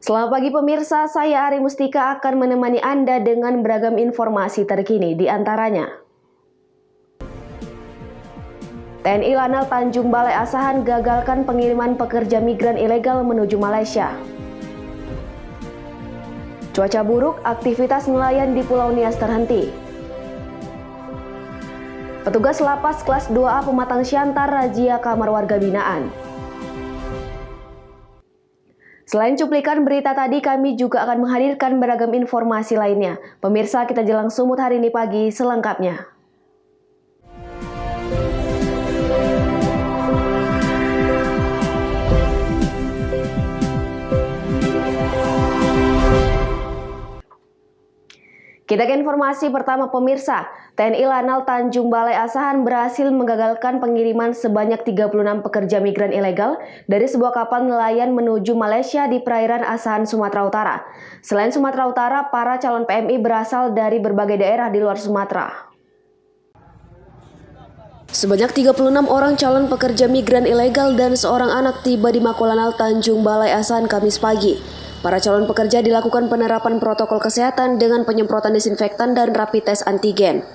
Selamat pagi pemirsa, saya Ari Mustika akan menemani Anda dengan beragam informasi terkini di antaranya. TNI Lanal Tanjung Balai Asahan gagalkan pengiriman pekerja migran ilegal menuju Malaysia. Cuaca buruk, aktivitas nelayan di Pulau Nias terhenti. Petugas lapas kelas 2A Pematang Siantar razia kamar warga binaan. Selain cuplikan berita tadi, kami juga akan menghadirkan beragam informasi lainnya. Pemirsa, kita jelang sumut hari ini pagi selengkapnya. Kita ke informasi pertama pemirsa, TNI Lanal Tanjung Balai Asahan berhasil menggagalkan pengiriman sebanyak 36 pekerja migran ilegal dari sebuah kapal nelayan menuju Malaysia di perairan Asahan, Sumatera Utara. Selain Sumatera Utara, para calon PMI berasal dari berbagai daerah di luar Sumatera. Sebanyak 36 orang calon pekerja migran ilegal dan seorang anak tiba di Makolanal Tanjung Balai Asahan Kamis pagi. Para calon pekerja dilakukan penerapan protokol kesehatan dengan penyemprotan desinfektan dan rapid test antigen.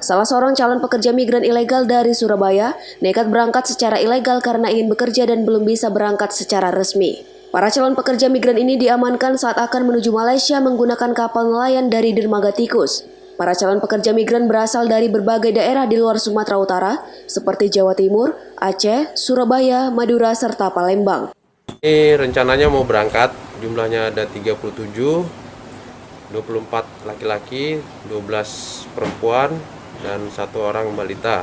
Salah seorang calon pekerja migran ilegal dari Surabaya nekat berangkat secara ilegal karena ingin bekerja dan belum bisa berangkat secara resmi. Para calon pekerja migran ini diamankan saat akan menuju Malaysia menggunakan kapal nelayan dari dermaga Tikus. Para calon pekerja migran berasal dari berbagai daerah di luar Sumatera Utara seperti Jawa Timur, Aceh, Surabaya, Madura, serta Palembang. Ini rencananya mau berangkat, jumlahnya ada 37, 24 laki-laki, 12 perempuan, dan 1 orang balita.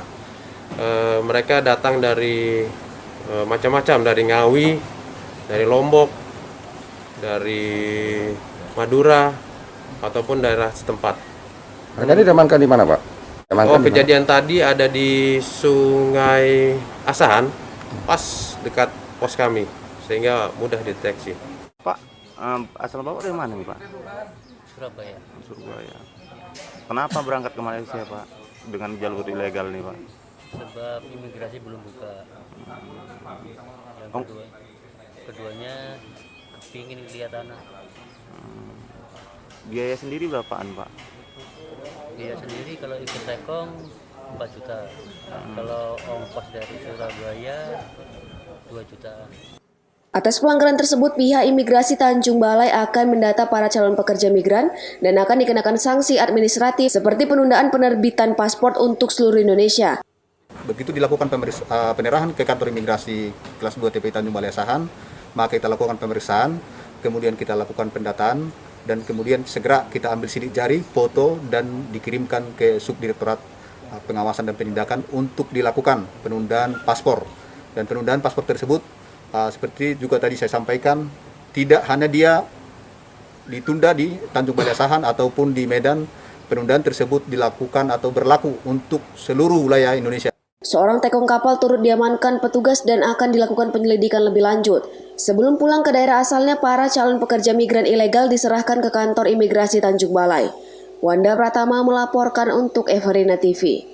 Mereka datang dari macam-macam, dari Ngawi, dari Lombok, dari Madura, ataupun daerah setempat. Mereka ini diamankan di mana, Pak? Kejadian tadi ada di Sungai Asahan, pas dekat pos kami, sehingga mudah deteksi. Pak, asal Bapak dari mana nih, Pak? Surabaya. Surabaya. Kenapa berangkat ke Malaysia, Pak? Dengan jalur ilegal nih, Pak? Sebab imigrasi belum buka. Yang keduanya kepingin lihat anak. Biaya sendiri berapaan, Pak? Biaya sendiri kalau ikut tekong 4 juta. Kalau ongkos dari Surabaya 2 juta. Atas pelanggaran tersebut, pihak imigrasi Tanjung Balai akan mendata para calon pekerja migran dan akan dikenakan sanksi administratif seperti penundaan penerbitan paspor untuk seluruh Indonesia. Begitu dilakukan penerahan ke kantor imigrasi kelas 2 TPI Tanjung Balai Asahan, maka kita lakukan pemeriksaan, kemudian kita lakukan pendataan, dan kemudian segera kita ambil sidik jari, foto, dan dikirimkan ke Subdirektorat Pengawasan dan Penindakan untuk dilakukan penundaan paspor. Dan penundaan paspor tersebut seperti juga tadi saya sampaikan, tidak hanya dia ditunda di Tanjung Balai Asahan ataupun di Medan, penundaan tersebut dilakukan atau berlaku untuk seluruh wilayah Indonesia. Seorang tekong kapal turut diamankan petugas dan akan dilakukan penyelidikan lebih lanjut. Sebelum pulang ke daerah asalnya, para calon pekerja migran ilegal diserahkan ke kantor imigrasi Tanjung Balai. Wanda Pratama melaporkan untuk Everina TV.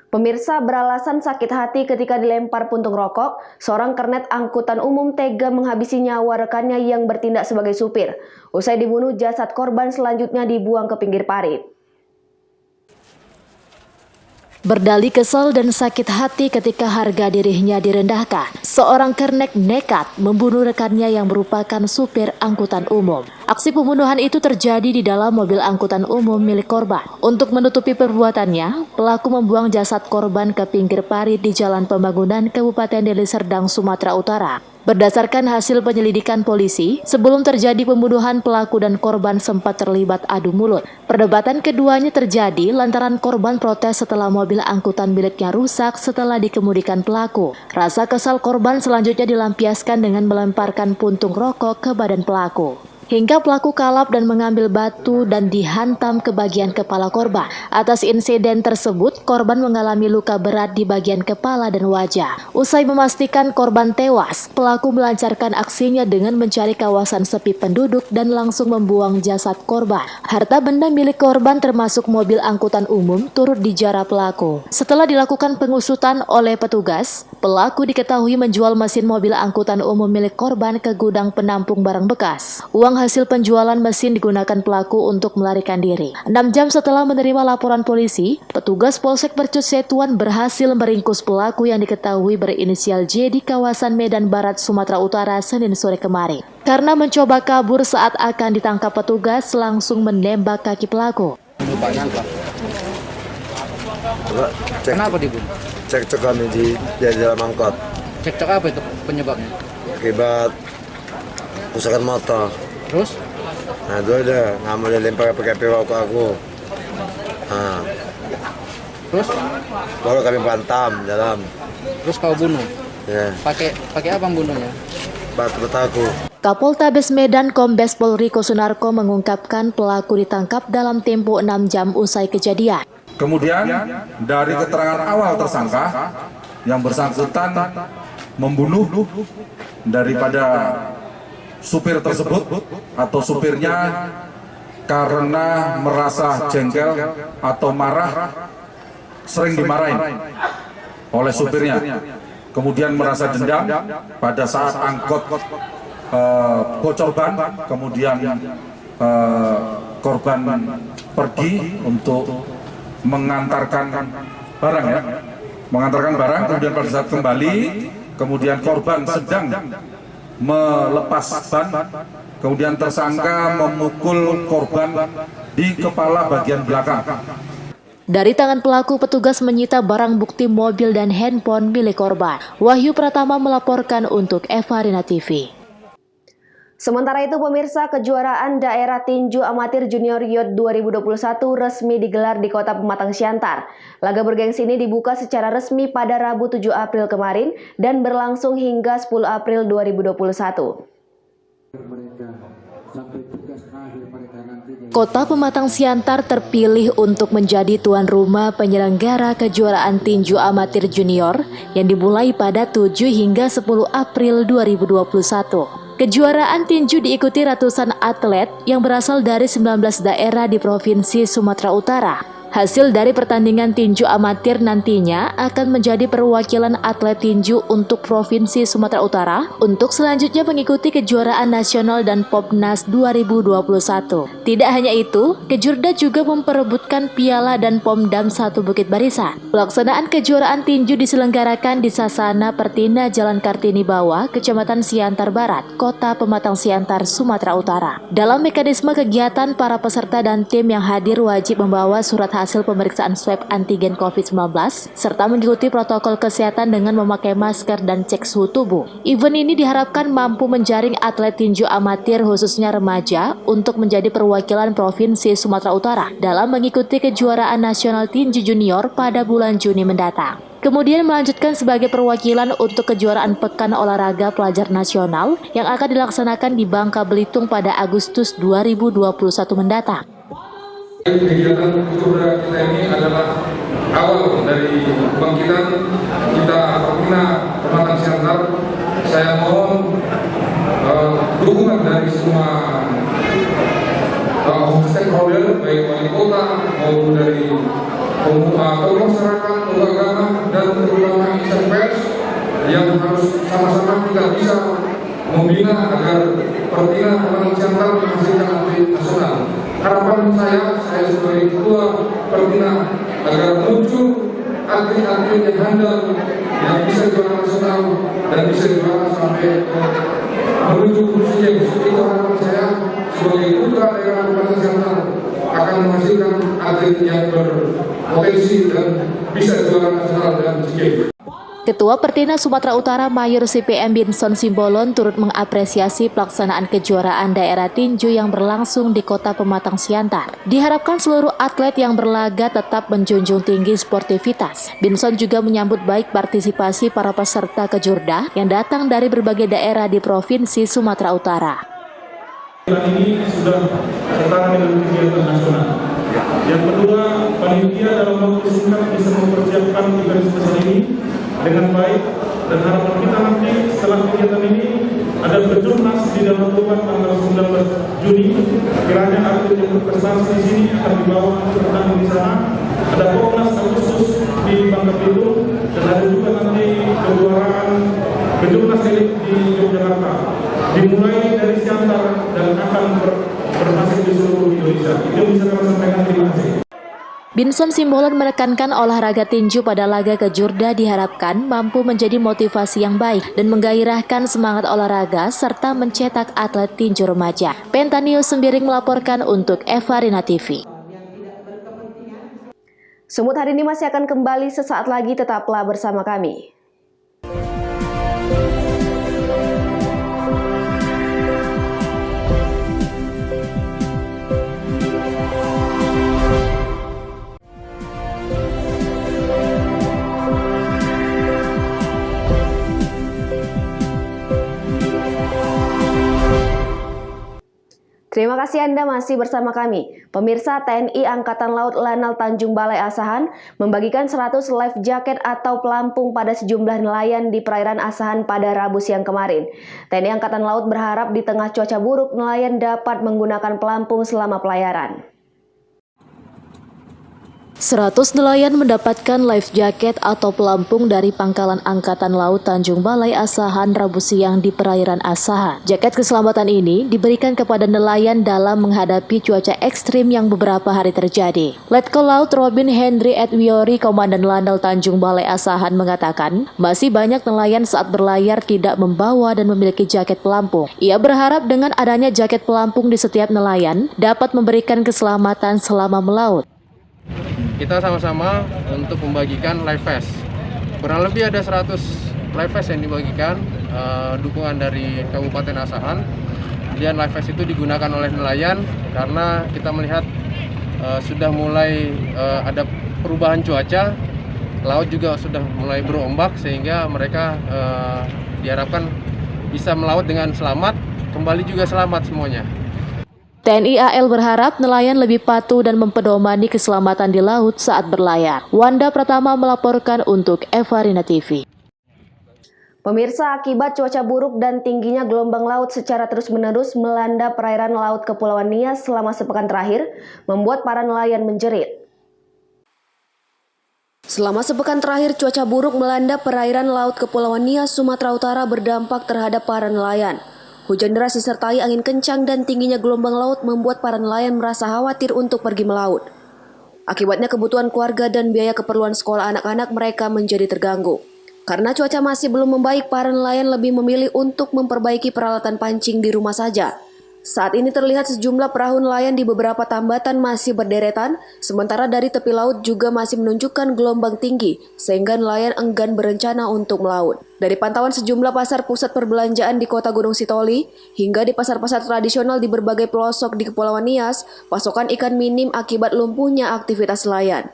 Pemirsa, beralasan sakit hati ketika dilempar puntung rokok, seorang kernet angkutan umum tega menghabisi nyawa rekannya yang bertindak sebagai supir. Usai dibunuh, jasad korban selanjutnya dibuang ke pinggir parit. Berdalih kesal dan sakit hati ketika harga dirinya direndahkan, seorang kernet nekat membunuh rekannya yang merupakan supir angkutan umum. Aksi pembunuhan itu terjadi di dalam mobil angkutan umum milik korban. Untuk menutupi perbuatannya, pelaku membuang jasad korban ke pinggir parit di Jalan Pembangunan, Kabupaten Deli Serdang, Sumatera Utara. Berdasarkan hasil penyelidikan polisi, sebelum terjadi pembunuhan, pelaku dan korban sempat terlibat adu mulut. Perdebatan keduanya terjadi lantaran korban protes setelah mobil angkutan miliknya rusak setelah dikemudikan pelaku. Rasa kesal korban selanjutnya dilampiaskan dengan melemparkan puntung rokok ke badan pelaku. hingga pelaku kalap dan mengambil batu dan dihantam ke bagian kepala korban. Atas insiden tersebut, korban mengalami luka berat di bagian kepala dan wajah. Usai memastikan korban tewas, pelaku melancarkan aksinya dengan mencari kawasan sepi penduduk dan langsung membuang jasad korban. Harta benda milik korban termasuk mobil angkutan umum turut dijara pelaku. Setelah dilakukan pengusutan oleh petugas, pelaku diketahui menjual mesin mobil angkutan umum milik korban ke gudang penampung barang bekas. Uang hasil penjualan mesin digunakan pelaku untuk melarikan diri. 6 jam setelah menerima laporan polisi, petugas Polsek Mercu Setuan berhasil meringkus pelaku yang diketahui berinisial J di kawasan Medan Barat, Sumatera Utara, Senin sore kemarin. Karena mencoba kabur saat akan ditangkap petugas, langsung menembak kaki pelaku. Kenapa dibunuh? Cekcok kami di dalam angkot. Cekcok apa itu penyebabnya? Akibat kerusakan motor. Terus? Nah itu ada nggak mau dilempar pakai pelok ke aku. Nah, Terus? baru kami bantam dalam. Terus kau bunuh? Ya, Pakai apa bunuhnya? batu. Kapoltabes Medan Kombes Pol Riko Sunarko mengungkapkan pelaku ditangkap dalam tempo 6 jam usai kejadian. Kemudian dari keterangan awal tersangka yang bersangkutan membunuh daripada supir tersebut atau supirnya karena merasa jengkel atau marah, sering dimarahin oleh supirnya. Kemudian merasa dendam pada saat angkot bocor ban, kemudian korban pergi untuk mengantarkan barang kemudian pada saat kembali, kemudian korban sedang melepas ban, kemudian tersangka memukul korban di kepala bagian belakang. Dari tangan pelaku, petugas menyita barang bukti mobil dan handphone milik korban. Wahyu Pratama melaporkan untuk Evarina TV. Sementara itu pemirsa, kejuaraan daerah tinju amatir junior youth 2021 resmi digelar di Kota Pematang Siantar. Laga bergengsi ini dibuka secara resmi pada Rabu 7 April kemarin dan berlangsung hingga 10 April 2021. Kota Pematang Siantar terpilih untuk menjadi tuan rumah penyelenggara kejuaraan tinju amatir junior yang dimulai pada 7 hingga 10 April 2021. Kejuaraan tinju diikuti ratusan atlet yang berasal dari 19 daerah di Provinsi Sumatera Utara. Hasil dari pertandingan tinju amatir nantinya akan menjadi perwakilan atlet tinju untuk Provinsi Sumatera Utara untuk selanjutnya mengikuti kejuaraan nasional dan Popnas 2021. Tidak hanya itu, Kejurda juga memperebutkan piala dan Pomdam 1 Bukit Barisan. Pelaksanaan kejuaraan tinju diselenggarakan di Sasana Pertina Jalan Kartini Bawah, Kecamatan Siantar Barat, Kota Pematang Siantar, Sumatera Utara. Dalam mekanisme kegiatan, para peserta dan tim yang hadir wajib membawa surat hasil pemeriksaan swab antigen COVID-19 serta mengikuti protokol kesehatan dengan memakai masker dan cek suhu tubuh. Event ini diharapkan mampu menjaring atlet tinju amatir khususnya remaja untuk menjadi perwakilan Provinsi Sumatera Utara dalam mengikuti kejuaraan nasional tinju junior pada bulan Juni mendatang. Kemudian melanjutkan sebagai perwakilan untuk kejuaraan Pekan Olahraga Pelajar Nasional yang akan dilaksanakan di Bangka Belitung pada Agustus 2021 mendatang. Kegiatan Kejurda kita ini adalah awal dari kebangkitan kita Pertina Pematang Siantar. Saya mohon dukungan dari semua stakeholder, baik wali kota maupun dari masyarakat, agama dan terutama insan pers yang harus sama-sama kita bisa membina agar Pertina Pematang Siantar menghasilkan atlet nasional. Harapan saya sebagai ketua Pertina agar muncul atlet-atlet yang handal yang bisa juara nasional dan bisa juara sampai menuju kursi yang itu. Harapan saya sebagai putra daerah Pematang Siantar akan menghasilkan atlet yang berpotensi dan bisa juara nasional dan SEA. Ketua Pertina Sumatera Utara Mayor CPM Binson Simbolon turut mengapresiasi pelaksanaan kejuaraan daerah tinju yang berlangsung di Kota Pematang Siantar. Diharapkan seluruh atlet yang berlaga tetap menjunjung tinggi sportivitas. Binson juga menyambut baik partisipasi para peserta kejurda yang datang dari berbagai daerah di Provinsi Sumatera Utara. Ini sudah setara dengan kegiatan nasional. Yang kedua, panitia dalam waktu singkat bisa mempersiapkan event sebesar ini dengan baik, dan harapan kita nanti setelah kegiatan ini ada Kejurnas di dalam Tuban tanggal 19 Juni. Kiranya atlet yang berprestasi di sini akan dibawa bertanding di sana. Ada Popnas Agustus di Bangka Belitung, dan ada juga nanti kejuaraan Kejurnas elit di Yogyakarta. Dimulai dari Siantar dan akan berhasil di seluruh Indonesia. Itu bisa kami sampaikan. Terima kasih. Binson Simbolon menekankan olahraga tinju pada laga kejurda diharapkan mampu menjadi motivasi yang baik dan menggairahkan semangat olahraga serta mencetak atlet tinju remaja. Pentanius Sembiring melaporkan untuk Evarina TV. Sumut hari ini masih akan kembali sesaat lagi, tetaplah bersama kami. Terima kasih Anda masih bersama kami. Pemirsa, TNI Angkatan Laut Lanal Tanjung Balai Asahan membagikan 100 life jacket atau pelampung pada sejumlah nelayan di perairan Asahan pada Rabu siang kemarin. TNI Angkatan Laut berharap di tengah cuaca buruk, nelayan dapat menggunakan pelampung selama pelayaran. 100 nelayan mendapatkan life jacket atau pelampung dari Pangkalan Angkatan Laut Tanjung Balai Asahan Rabu siang di perairan Asahan. Jaket keselamatan ini diberikan kepada nelayan dalam menghadapi cuaca ekstrim yang beberapa hari terjadi. Letkol Laut Robin Henry Edwiori, Komandan Lanal Tanjung Balai Asahan mengatakan, masih banyak nelayan saat berlayar tidak membawa dan memiliki jaket pelampung. Ia berharap dengan adanya jaket pelampung di setiap nelayan dapat memberikan keselamatan selama melaut. Kita sama-sama untuk membagikan life vest. Kurang lebih ada 100 life vest yang dibagikan, dukungan dari Kabupaten Asahan. Kemudian life vest itu digunakan oleh nelayan karena kita melihat sudah mulai ada perubahan cuaca, laut juga sudah mulai berombak sehingga mereka diharapkan bisa melaut dengan selamat, kembali juga selamat semuanya. TNI AL berharap nelayan lebih patuh dan mempedomani keselamatan di laut saat berlayar. Wanda Pratama melaporkan untuk Evarina TV. Pemirsa, akibat cuaca buruk dan tingginya gelombang laut secara terus-menerus melanda perairan laut Kepulauan Nias selama sepekan terakhir, membuat para nelayan menjerit. Selama sepekan terakhir, cuaca buruk melanda perairan laut Kepulauan Nias, Sumatera Utara berdampak terhadap para nelayan. Hujan deras disertai angin kencang dan tingginya gelombang laut membuat para nelayan merasa khawatir untuk pergi melaut. Akibatnya kebutuhan keluarga dan biaya keperluan sekolah anak-anak mereka menjadi terganggu. Karena cuaca masih belum membaik, para nelayan lebih memilih untuk memperbaiki peralatan pancing di rumah saja. Saat ini terlihat sejumlah perahu nelayan di beberapa tambatan masih berderetan, sementara dari tepi laut juga masih menunjukkan gelombang tinggi, sehingga nelayan enggan berencana untuk melaut. Dari pantauan sejumlah pasar pusat perbelanjaan di kota Gunung Sitoli, hingga di pasar-pasar tradisional di berbagai pelosok di Kepulauan Nias, pasokan ikan minim akibat lumpuhnya aktivitas nelayan.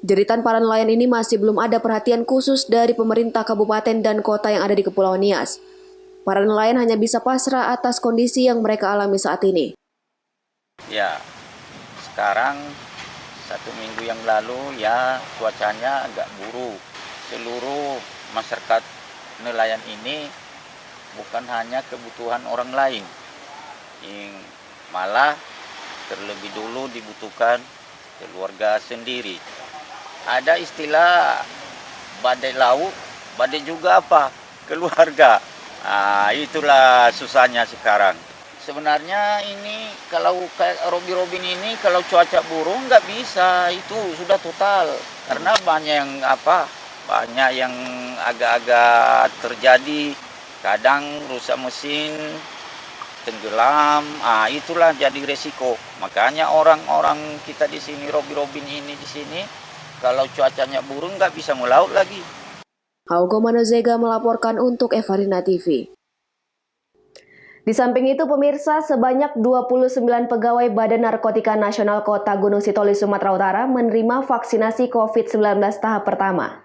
Jeritan para nelayan ini masih belum ada perhatian khusus dari pemerintah kabupaten dan kota yang ada di Kepulauan Nias. Para nelayan hanya bisa pasrah atas kondisi yang mereka alami saat ini. Ya, sekarang 1 minggu yang lalu ya cuacanya agak buruk. Seluruh masyarakat nelayan ini bukan hanya kebutuhan orang lain, yang malah terlebih dulu dibutuhkan keluarga sendiri. Ada istilah badai laut, badai juga apa? Keluarga. Nah, itulah susahnya sekarang. Sebenarnya ini kalau kayak Robin ini kalau cuaca buruk nggak bisa, itu sudah total. Karena banyak yang agak-agak terjadi, kadang rusak mesin, tenggelam. Ah, itulah jadi resiko. Makanya orang-orang kita di sini, Robin ini di sini, kalau cuacanya buruk nggak bisa melaut lagi. Haugo Manozega melaporkan untuk Evarina TV. Di samping itu, pemirsa, sebanyak 29 pegawai Badan Narkotika Nasional Kota Gunung Sitoli, Sumatera Utara menerima vaksinasi COVID-19 tahap pertama.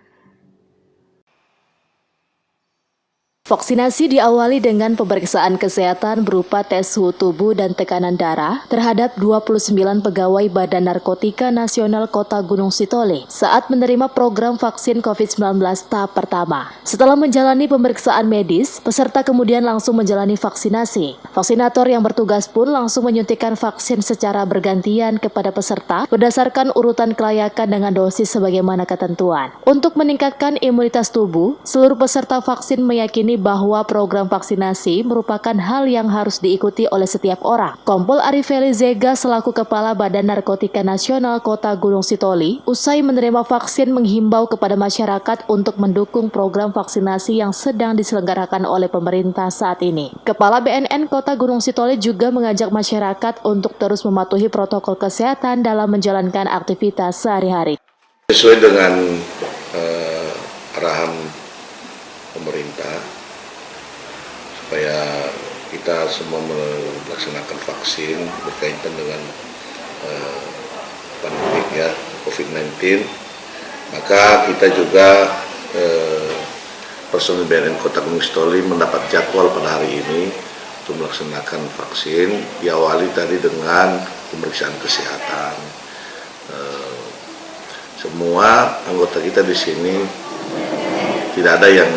Vaksinasi diawali dengan pemeriksaan kesehatan berupa tes suhu tubuh dan tekanan darah terhadap 29 pegawai Badan Narkotika Nasional Kota Gunung Sitoli saat menerima program vaksin COVID-19 tahap pertama. Setelah menjalani pemeriksaan medis, peserta kemudian langsung menjalani vaksinasi. Vaksinator yang bertugas pun langsung menyuntikkan vaksin secara bergantian kepada peserta berdasarkan urutan kelayakan dengan dosis sebagaimana ketentuan. Untuk meningkatkan imunitas tubuh, seluruh peserta vaksin meyakini bahwa program vaksinasi merupakan hal yang harus diikuti oleh setiap orang. Kompol Arifeli Zega selaku Kepala Badan Narkotika Nasional Kota Gunung Sitoli, usai menerima vaksin menghimbau kepada masyarakat untuk mendukung program vaksinasi yang sedang diselenggarakan oleh pemerintah saat ini. Kepala BNN Kota Gunung Sitoli juga mengajak masyarakat untuk terus mematuhi protokol kesehatan dalam menjalankan aktivitas sehari-hari. Sesuai dengan arahan pemerintah, supaya kita semua melaksanakan vaksin berkaitan dengan pandemik ya COVID-19, maka kita juga personil BNN Kota Gunung Sitoli mendapat jadwal pada hari ini untuk melaksanakan vaksin. Diawali tadi dengan pemeriksaan kesehatan. Semua anggota kita di sini tidak ada yang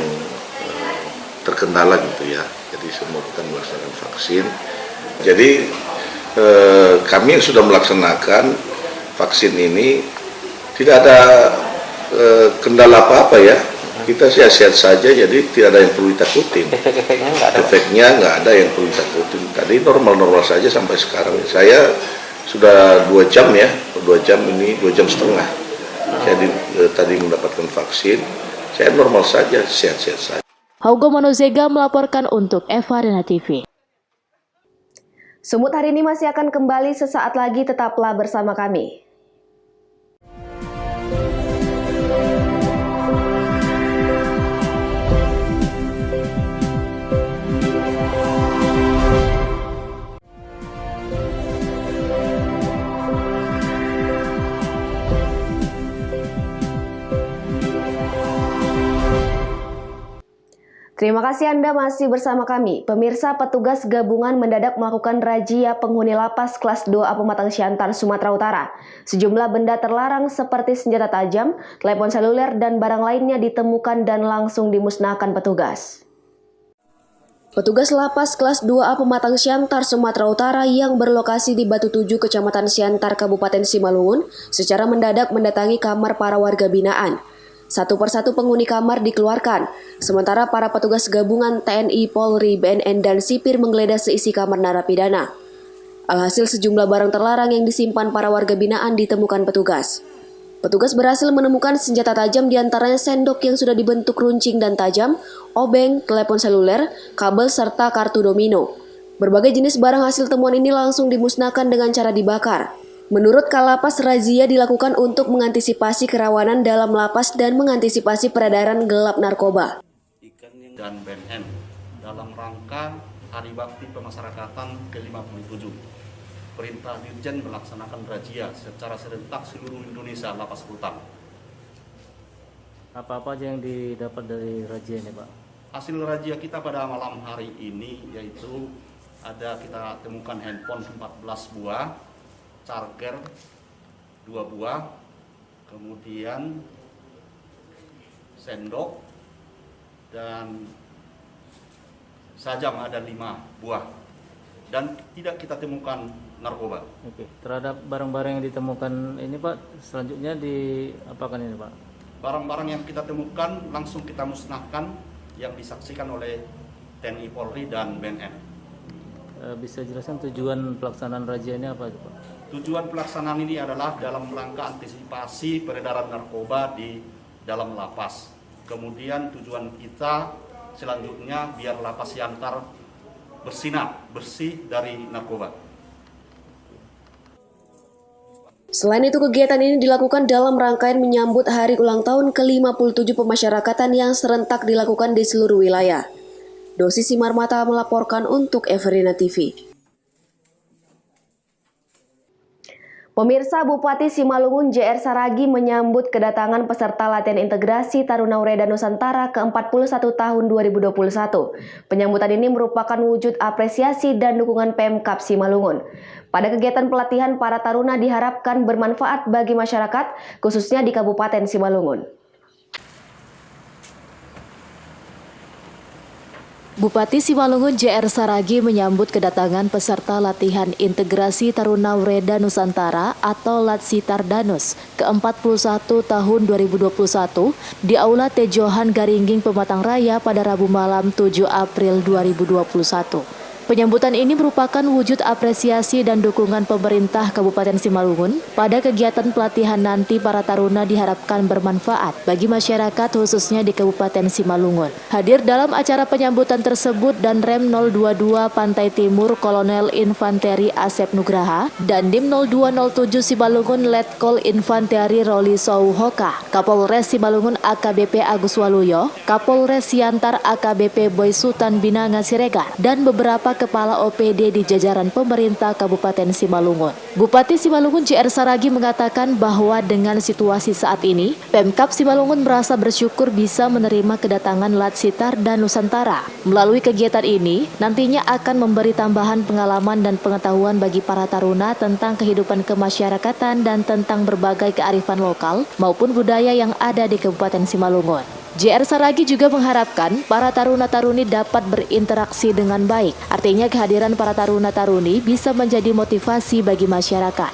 terkendala gitu ya. Jadi semua kita melaksanakan vaksin. Jadi kami yang sudah melaksanakan vaksin ini tidak ada kendala apa-apa ya. Kita sehat-sehat saja, jadi tidak ada yang perlu ditakutin. Efek-efeknya nggak ada? Efeknya nggak ada yang perlu ditakutin. Tadi normal-normal saja sampai sekarang. Saya sudah 2 jam ya, 2 jam ini 2 jam setengah. Jadi tadi mendapatkan vaksin, saya normal saja, sehat-sehat saja. Haugo Monozega melaporkan untuk Evarina TV. Sumut hari ini masih akan kembali sesaat lagi, tetaplah bersama kami. Terima kasih Anda masih bersama kami. Pemirsa, petugas gabungan mendadak melakukan razia penghuni lapas kelas 2A Pematang Siantar, Sumatera Utara. Sejumlah benda terlarang seperti senjata tajam, telepon seluler, dan barang lainnya ditemukan dan langsung dimusnahkan petugas. Petugas lapas kelas 2A Pematang Siantar, Sumatera Utara yang berlokasi di Batu Tujuh, Kecamatan Siantar, Kabupaten Simalungun, secara mendadak mendatangi kamar para warga binaan. Satu persatu penghuni kamar dikeluarkan, sementara para petugas gabungan TNI, Polri, BNN, dan sipir menggeledah seisi kamar narapidana. Alhasil sejumlah barang terlarang yang disimpan para warga binaan ditemukan petugas. Petugas berhasil menemukan senjata tajam diantaranya sendok yang sudah dibentuk runcing dan tajam, obeng, telepon seluler, kabel, serta kartu domino. Berbagai jenis barang hasil temuan ini langsung dimusnahkan dengan cara dibakar. Menurut Kalapas, razia dilakukan untuk mengantisipasi kerawanan dalam lapas dan mengantisipasi peredaran gelap narkoba. Dan BNN dalam rangka Hari Bakti Pemasyarakatan ke-57. Perintah Dirjen melaksanakan razia secara serentak seluruh Indonesia lapas rutan. Apa-apa aja yang didapat dari razia ini, Pak? Hasil razia kita pada malam hari ini yaitu kita temukan handphone 14 buah, charger 2 buah, kemudian sendok, dan sajam ada 5 buah, dan tidak kita temukan narkoba. Oke. Terhadap barang-barang yang ditemukan ini, Pak, selanjutnya diapakan ini, Pak? Barang-barang yang kita temukan langsung kita musnahkan yang disaksikan oleh TNI, Polri, dan BNN. Bisa jelaskan tujuan pelaksanaan razia ini apa itu, Pak? Tujuan pelaksanaan ini adalah dalam rangka antisipasi peredaran narkoba di dalam lapas. Kemudian tujuan kita selanjutnya biar lapas Siantar bersih dari narkoba. Selain itu, kegiatan ini dilakukan dalam rangkaian menyambut hari ulang tahun ke-57 pemasyarakatan yang serentak dilakukan di seluruh wilayah. Dosi Simarmata melaporkan untuk Evarina TV. Pemirsa, Bupati Simalungun JR Saragi menyambut kedatangan peserta latihan integrasi Taruna Wreda Nusantara ke-41 tahun 2021. Penyambutan ini merupakan wujud apresiasi dan dukungan Pemkab Simalungun. Pada kegiatan pelatihan, para taruna diharapkan bermanfaat bagi masyarakat, khususnya di Kabupaten Simalungun. Bupati Simalungun JR Saragi menyambut kedatangan peserta latihan integrasi Taruna Wreda Nusantara atau Latsitar Danus ke-41 tahun 2021 di Aula Tejohan Garingging Pematang Raya pada Rabu malam 7 April 2021. Penyambutan ini merupakan wujud apresiasi dan dukungan pemerintah Kabupaten Simalungun. Pada kegiatan pelatihan nanti, para taruna diharapkan bermanfaat bagi masyarakat khususnya di Kabupaten Simalungun. Hadir dalam acara penyambutan tersebut dan Rem 022 Pantai Timur Kolonel Infanteri Asep Nugraha dan Dim 0207 Simalungun Letkol Infanteri Roli Souhoka, Kapolres Simalungun AKBP Agus Waluyo, Kapolres Siantar AKBP Boy Sultan Binanga Siregar, dan beberapa kepala OPD di jajaran pemerintah Kabupaten Simalungun. Bupati Simalungun JR Saragi mengatakan bahwa dengan situasi saat ini, Pemkab Simalungun merasa bersyukur bisa menerima kedatangan Latsitar dan Nusantara. Melalui kegiatan ini, nantinya akan memberi tambahan pengalaman dan pengetahuan bagi para taruna tentang kehidupan kemasyarakatan dan tentang berbagai kearifan lokal maupun budaya yang ada di Kabupaten Simalungun. JR Saragi juga mengharapkan para taruna-taruni dapat berinteraksi dengan baik. Artinya kehadiran para taruna-taruni bisa menjadi motivasi bagi masyarakat.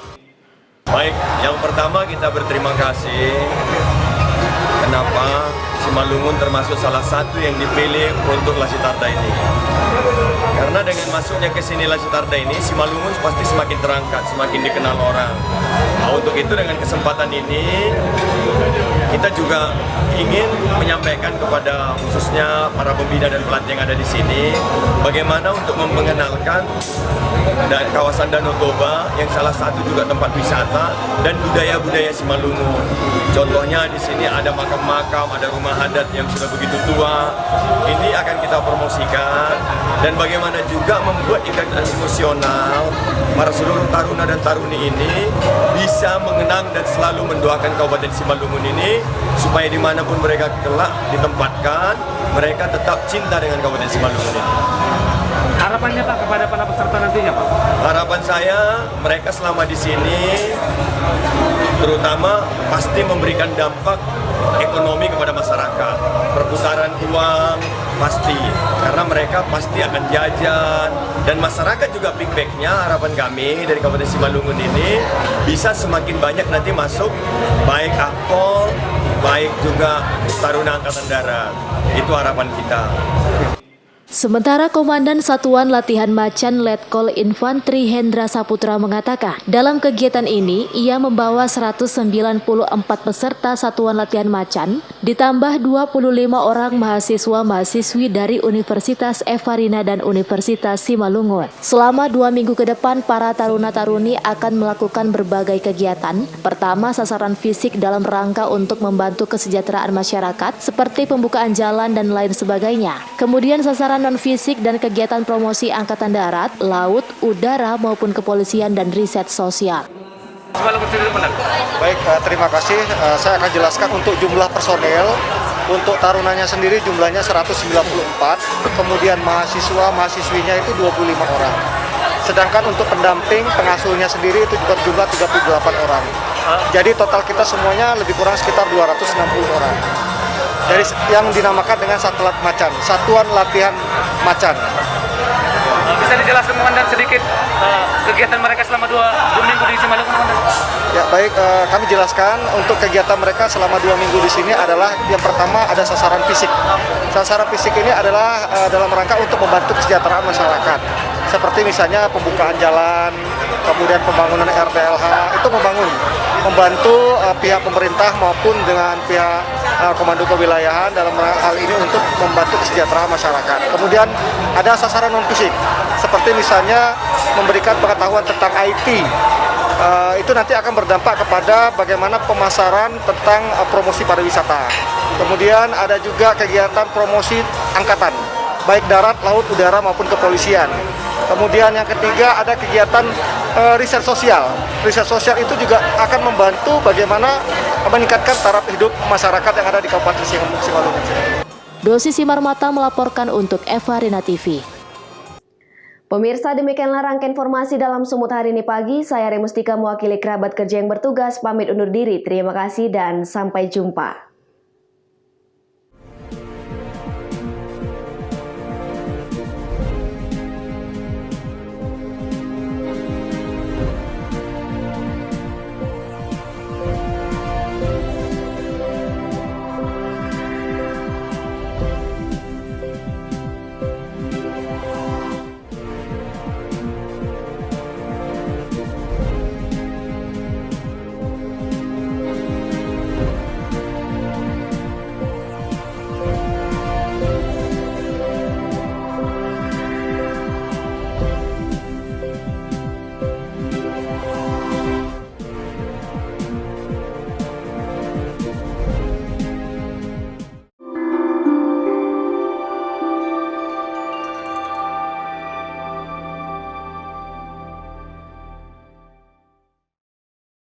Baik, yang pertama kita berterima kasih. Kenapa Simalungun termasuk salah satu yang dipilih untuk Latsitarda ini? Karena dengan masuknya ke sini Latsitarda ini, Simalungun pasti semakin terangkat, semakin dikenal orang. Nah, untuk itu dengan kesempatan ini kita juga ingin menyampaikan kepada khususnya para pembina dan pelatih yang ada di sini bagaimana untuk memperkenalkan kawasan Danau Toba yang salah satu juga tempat wisata dan budaya-budaya Simalungun. Contohnya di sini ada makam-makam, ada rumah adat yang sudah begitu tua. Ini akan kita promosikan dan bagaimana juga membuat ikatan emosional para seluruh taruna dan taruni ini bisa mengenang dan selalu mendoakan Kabupaten Simalungun ini supaya dimanapun mereka kelak ditempatkan, mereka tetap cinta dengan Kabupaten Simalungun ini. Harapannya Pak kepada para peserta nantinya Pak? Harapan saya mereka selama di sini terutama pasti memberikan dampak ekonomi kepada masyarakat, perputaran uang pasti, karena mereka pasti akan jajan dan masyarakat juga feedbacknya. Harapan kami dari Kabupaten Simalungun ini bisa semakin banyak nanti masuk baik akpol, baik juga taruna angkatan darat. Itu harapan kita. Sementara Komandan Satuan Latihan Macan Letkol Infanteri Hendra Saputra mengatakan, dalam kegiatan ini ia membawa 194 peserta Satuan Latihan Macan, ditambah 25 orang mahasiswa-mahasiswi dari Universitas Evarina dan Universitas Simalungun. Selama 2 minggu ke depan, para taruna-taruni akan melakukan berbagai kegiatan. Pertama, sasaran fisik dalam rangka untuk membantu kesejahteraan masyarakat, seperti pembukaan jalan dan lain sebagainya. Kemudian sasaran non-fisik dan kegiatan promosi Angkatan Darat, Laut, Udara maupun kepolisian dan riset sosial. Baik, terima kasih. Saya akan jelaskan untuk jumlah personel. Untuk tarunanya sendiri jumlahnya 194, kemudian mahasiswa-mahasiswinya itu 25 orang. Sedangkan untuk pendamping, pengasuhnya sendiri itu berjumlah 38 orang. Jadi total kita semuanya lebih kurang sekitar 260 orang. Dari yang dinamakan dengan Satuan Macan, Satuan Latihan Macan. Bisa dijelaskan Komandan sedikit kegiatan mereka selama 2 minggu di Simalungun, Komandan? Ya baik, kami jelaskan untuk kegiatan mereka selama 2 minggu di sini adalah yang pertama ada sasaran fisik. Sasaran fisik ini adalah dalam rangka untuk membantu kesejahteraan masyarakat. Seperti misalnya pembukaan jalan, kemudian pembangunan RTLH, itu membantu pihak pemerintah maupun dengan pihak komando kewilayahan dalam hal ini untuk membantu kesejahteraan masyarakat. Kemudian ada sasaran non-fisik, seperti misalnya memberikan pengetahuan tentang IT. Itu nanti akan berdampak kepada bagaimana pemasaran tentang promosi pariwisata. Kemudian ada juga kegiatan promosi angkatan, baik darat, laut, udara maupun kepolisian. Kemudian yang ketiga ada kegiatan riset sosial. Riset sosial itu juga akan membantu bagaimana meningkatkan taraf hidup masyarakat yang ada di Kabupaten Simalungun. Dosi Simarmata melaporkan untuk Eva Rina TV. Pemirsa, demikianlah rangkaian informasi dalam Sumut hari ini pagi. Saya Remustika mewakili kerabat kerja yang bertugas pamit undur diri. Terima kasih dan sampai jumpa.